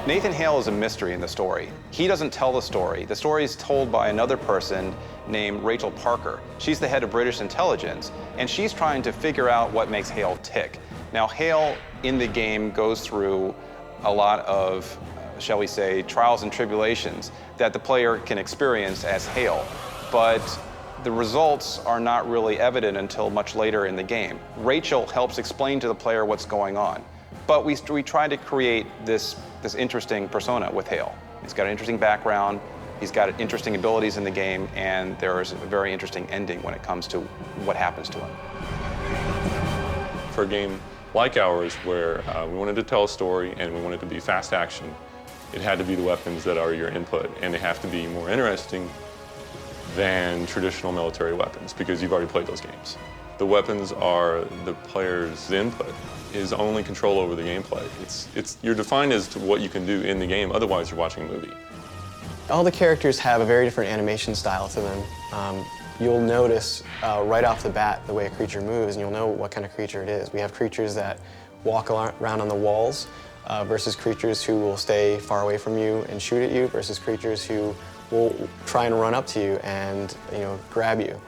Nathan Hale is a mystery in the story. He doesn't tell the story. The story is told by another person named Rachel Parker. She's the head of British intelligence, and she's trying to figure out what makes Hale tick. Now, Hale in the game goes through a lot of, shall we say, trials and tribulations that the player can experience as Hale, but the results are not really evident until much later in the game. Rachel helps explain to the player what's going on, but we try to create this interesting persona with Hale. He's got an interesting background, he's got interesting abilities in the game, and there's a very interesting ending when it comes to what happens to him. For a game like ours, where we wanted to tell a story and we wanted to be fast action, it had to be the weapons that are your input, and they have to be more interesting than traditional military weapons, because you've already played those games. The weapons are the player's input, his only control over the gameplay. You're defined as to what you can do in the game, otherwise you're watching a movie. All the characters have a very different animation style to them. You'll notice right off the bat the way a creature moves, and you'll know what kind of creature it is. We have creatures that walk around on the walls versus creatures who will stay far away from you and shoot at you versus creatures who will try and run up to you and grab you.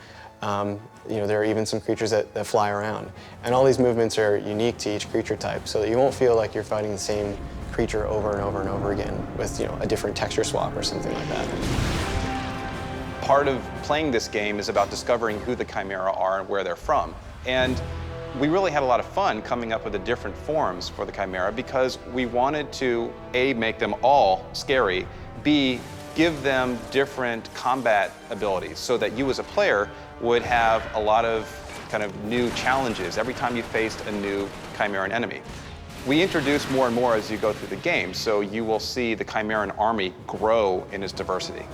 There are even some creatures that fly around. And all these movements are unique to each creature type, so that you won't feel like you're fighting the same creature over and over and over again with a different texture swap or something like that. Part of playing this game is about discovering who the Chimera are and where they're from. And we really had a lot of fun coming up with the different forms for the Chimera, because we wanted to, A, make them all scary, B, give them different combat abilities so that you as a player would have a lot of kind of new challenges every time you faced a new Chimeran enemy. We introduce more and more as you go through the game, so you will see the Chimeran army grow in its diversity.